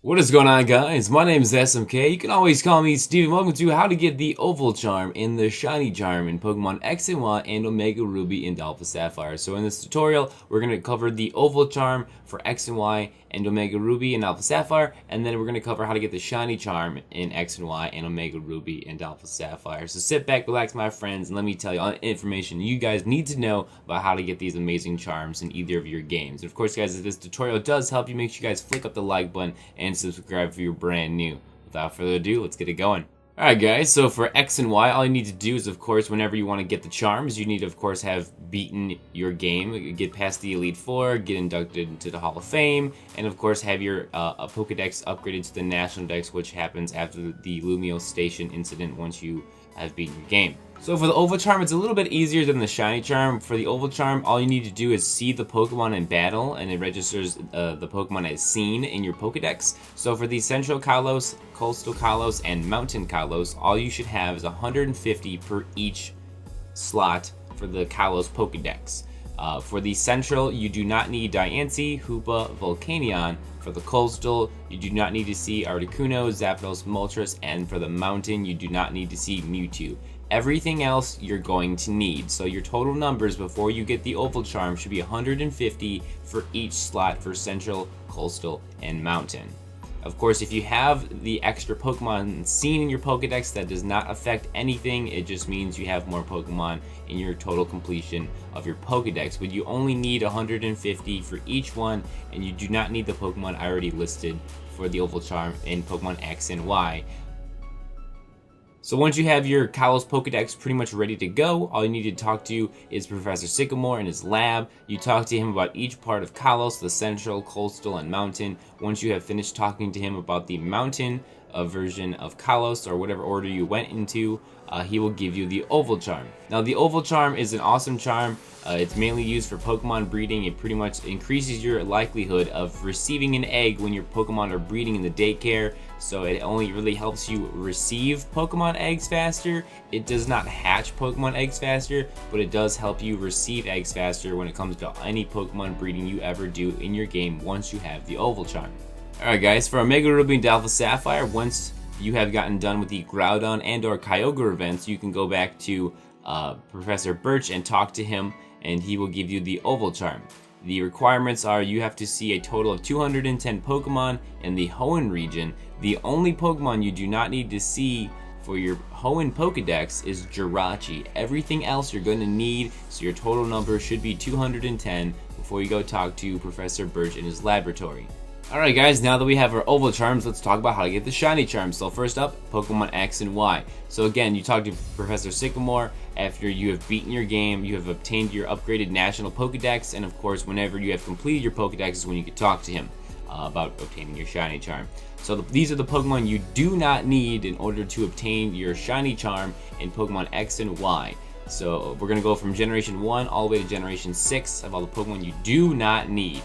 What is going on, guys? My name is SMK. You can always call me Steven. Welcome to how to get the Oval Charm and the Shiny Charm in Pokemon X and Y and Omega Ruby and Alpha Sapphire. So in this tutorial, we're going to cover the Oval Charm for X and Y and Omega Ruby and Alpha Sapphire, and then we're going to cover how to get the Shiny Charm in X and Y and Omega Ruby and Alpha Sapphire. So sit back, relax, my friends, and let me tell you all the information you guys need to know about how to get these amazing charms in either of your games. And of course, guys, if this tutorial does help you, make sure you guys flick up the like button and subscribe if you're brand new. Without further ado, let's get it going. Alright guys, so for X and Y, all you need to do is, of course, whenever you want to get the charms, you need to, of course, have beaten your game, get past the Elite Four, get inducted into the Hall of Fame, and of course have your Pokedex upgraded to the National Dex, which happens after the Lumio Station incident once you have beaten your game. So for the Oval Charm, it's a little bit easier than the Shiny Charm. For the Oval Charm, all you need to do is see the Pokemon in battle, and it registers the Pokemon as seen in your Pokedex. So for the Central Kalos, Coastal Kalos, and Mountain Kalos, all you should have is 150 per each slot for the Kalos Pokedex. For the Central, you do not need Diancie, Hoopa, Volcanion. For the Coastal, you do not need to see Articuno, ZAPDOS, MOLTRES, and for the Mountain, you do not need to see MEWTWO. Everything else you're going to need. So your total numbers before you get the Oval Charm should be 150 for each slot for Central, Coastal, and Mountain. Of course, if you have the extra Pokemon seen in your Pokedex, that does not affect anything. It just means you have more Pokemon in your total completion of your Pokedex. But you only need 150 for each one, and you do not need the Pokemon I already listed for the Oval Charm in Pokemon X and Y. So once you have your Kalos Pokedex pretty much ready to go, all you need to talk to is Professor Sycamore in his lab. You talk to him about each part of Kalos, the Central, Coastal, and Mountain. Once you have finished talking to him about the Mountain version of Kalos, or whatever order you went into, he will give you the Oval Charm. Now the Oval Charm is an awesome charm. It's mainly used for Pokemon breeding. It pretty much increases your likelihood of receiving an egg when your Pokemon are breeding in the daycare. So it only really helps you receive Pokemon eggs faster. It does not hatch Pokemon eggs faster, but it does help you receive eggs faster when it comes to any Pokemon breeding you ever do in your game once you have the Oval Charm. Alright guys, for Omega Ruby and Alpha Sapphire, once you have gotten done with the Groudon and or Kyogre events, you can go back to Professor Birch and talk to him, and he will give you the Oval Charm. The requirements are you have to see a total of 210 Pokemon in the Hoenn region. The only Pokemon you do not need to see for your Hoenn Pokedex is Jirachi. Everything else you're going to need, so your total number should be 210 before you go talk to Professor Birch in his laboratory. Alright guys, now that we have our Oval Charms, let's talk about how to get the Shiny Charms. So first up, Pokemon X and Y. So again, you talk to Professor Sycamore after you have beaten your game, you have obtained your upgraded National Pokedex, and of course, whenever you have completed your Pokedex is when you can talk to him about obtaining your Shiny Charm. So these are the Pokemon you do not need in order to obtain your Shiny Charm in Pokemon X and Y. So we're going to go from Generation 1 all the way to Generation 6 of all the Pokemon you do not need.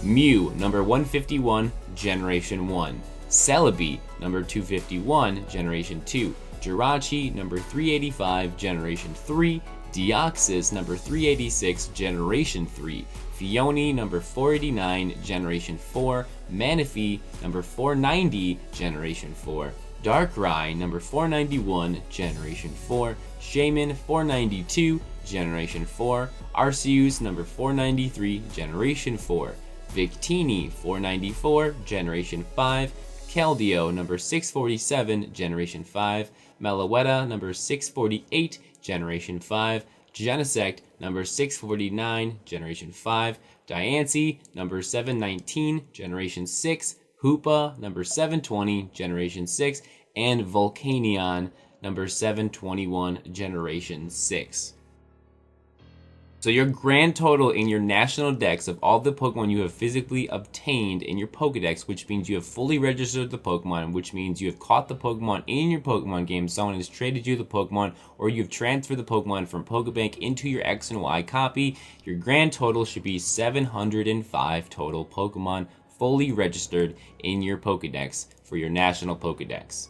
Mew, number 151, Generation 1. Celebi, number 251, Generation 2. Jirachi, number 385, Generation 3. Deoxys, number 386, Generation 3. Phione, number 489, Generation 4. Manaphy, number 490, Generation 4. Darkrai, number 491, Generation 4. Shaymin, 492, Generation 4. Arceus, number 493, Generation 4. Victini, 494, Generation 5. Keldeo, number 647, Generation 5. Meloetta, number 648, Generation 5. Genesect, number 649, Generation 5. Diancie, number 719, Generation 6. Hoopa, number 720, Generation 6. And Volcanion, number 721, Generation 6. So your grand total in your National Dex of all the Pokemon you have physically obtained in your Pokedex, which means you have fully registered the Pokemon, which means you have caught the Pokemon in your Pokemon game, someone has traded you the Pokemon, or you have transferred the Pokemon from Pokebank into your X and Y copy, your grand total should be 705 total Pokemon fully registered in your Pokedex for your National Pokedex.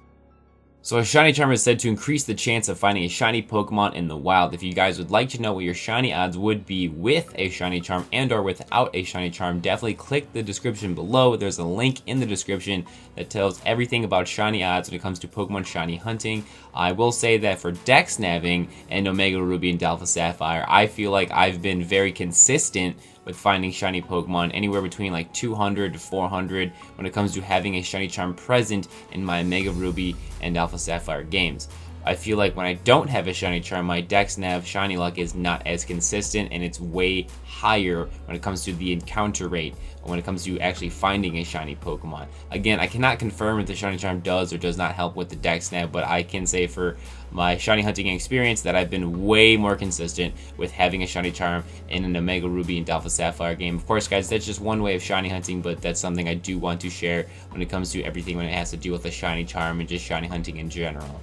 So a shiny charm is said to increase the chance of finding a shiny Pokemon in the wild. If you guys would like to know what your shiny odds would be with a shiny charm and or without a shiny charm, definitely click the description below. There's a link in the description that tells everything about shiny odds when it comes to Pokemon shiny hunting. I will say that for dex nabbing and Omega Ruby and Alpha Sapphire, I feel like I've been very consistent with finding shiny Pokemon, anywhere between like 200 to 400 when it comes to having a shiny charm present in my Omega Ruby and Alpha Sapphire games. I feel like when I don't have a shiny charm, my dex nav shiny luck is not as consistent, and it's way higher when it comes to the encounter rate, when it comes to actually finding a shiny Pokemon. Again, I cannot confirm if the shiny charm does or does not help with the dex nav, but I can say for my shiny hunting experience that I've been way more consistent with having a shiny charm in an Omega Ruby and Alpha Sapphire game. Of course, guys, that's just one way of shiny hunting, but that's something I do want to share when it comes to everything when it has to do with a shiny charm and just shiny hunting in general.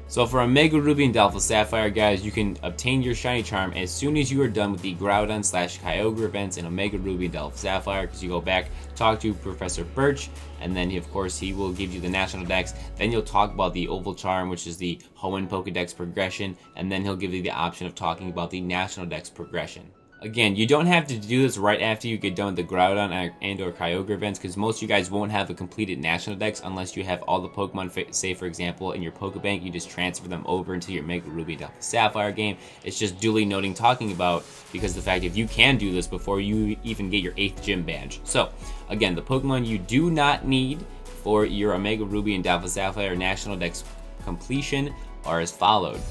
So for Omega Ruby and Alpha Sapphire, guys, you can obtain your shiny charm as soon as you are done with the Groudon/Kyogre events in Omega Ruby and Alpha Sapphire, because you go back, talk to Professor Birch, and then of course he will give you the National Dex. Then you'll talk about the Oval Charm, which is the Hoenn Pokedex progression, and then he'll give you the option of talking about the National Dex progression. Again, you don't have to do this right after you get done with the Groudon and or Kyogre events, because most of you guys won't have a completed National Dex unless you have all the Pokemon, say for example, in your Pokebank. You just transfer them over into your Mega Ruby and Alpha Sapphire game. It's just duly noting talking about, because the fact if you can do this before you even get your 8th gym badge. So, again, the Pokemon you do not need for your Omega Ruby and Alpha Sapphire National Dex completion are as followed.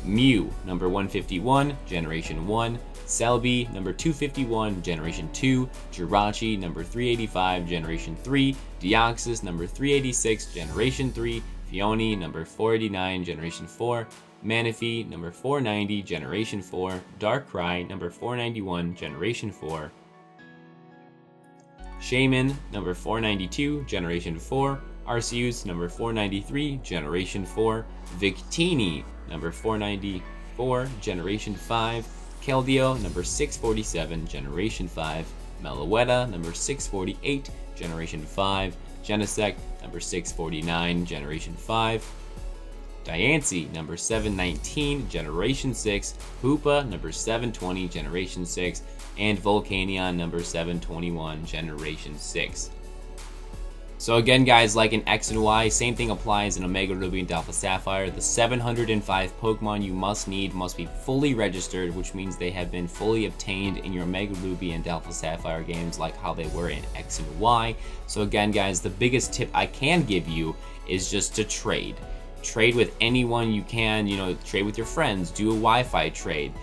Mew, number 151, Generation 1. Celebi, number 251, Generation 2, Jirachi, number 385, Generation 3, Deoxys, number 386, Generation 3, Phione, number 489, Generation 4, Manaphy, number 490, Generation 4, Darkrai, number 491, Generation 4, Shaymin, number 492, Generation 4, Arceus, number 493, Generation 4, Victini, number 494, Generation 5, Keldeo, number 647, Generation 5, Meloetta, number 648, Generation 5, Genesect, number 649, Generation 5, Diancie, number 719, Generation 6, Hoopa, number 720, Generation 6, and Volcanion, number 721, Generation 6. So again, guys, like in X and Y, same thing applies in Omega Ruby and Alpha Sapphire. The 705 Pokemon you must be fully registered, which means they have been fully obtained in your Omega Ruby and Alpha Sapphire games like how they were in X and Y. So again, guys, the biggest tip I can give you is just to trade. Trade with anyone you can, trade with your friends, do a Wi-Fi trade.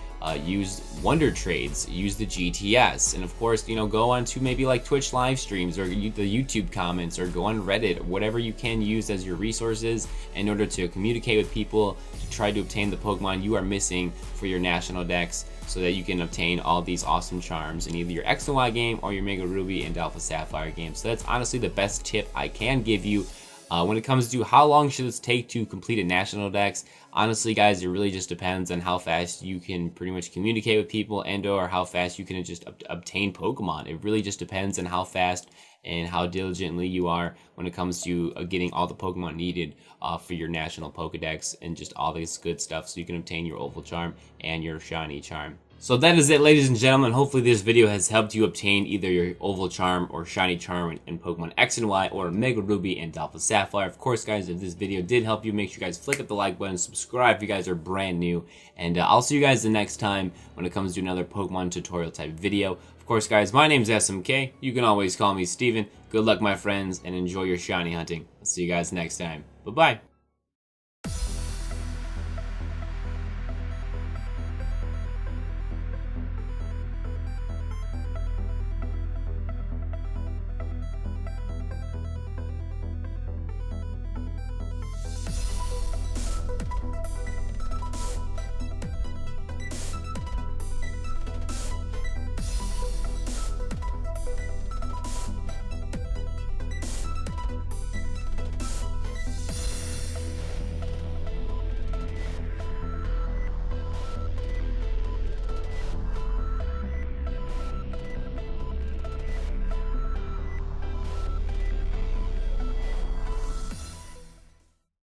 Use Wonder Trades, use the GTS, and of course, go on to maybe like Twitch live streams or the YouTube comments, or go on Reddit, whatever you can use as your resources in order to communicate with people to try to obtain the Pokemon you are missing for your National Dex, so that you can obtain all these awesome charms in either your X and Y game or your Mega Ruby and Alpha Sapphire game. So that's honestly the best tip I can give you. When it comes to how long should this take to complete a National Dex, honestly, guys, it really just depends on how fast you can pretty much communicate with people and or how fast you can just obtain Pokemon. It really just depends on how fast and how diligently you are when it comes to getting all the Pokemon needed for your National Pokedex and just all this good stuff so you can obtain your Oval Charm and your Shiny Charm. So that is it, ladies and gentlemen. Hopefully this video has helped you obtain either your Oval Charm or Shiny Charm in Pokemon X and Y or Mega Ruby and Alpha Sapphire. Of course, guys, if this video did help you, make sure you guys flick up the like button, subscribe if you guys are brand new, and I'll see you guys the next time when it comes to another Pokemon tutorial type video. Of course, guys, my name's SMK. You can always call me Steven. Good luck, my friends, and enjoy your shiny hunting. I'll see you guys next time. Bye-bye.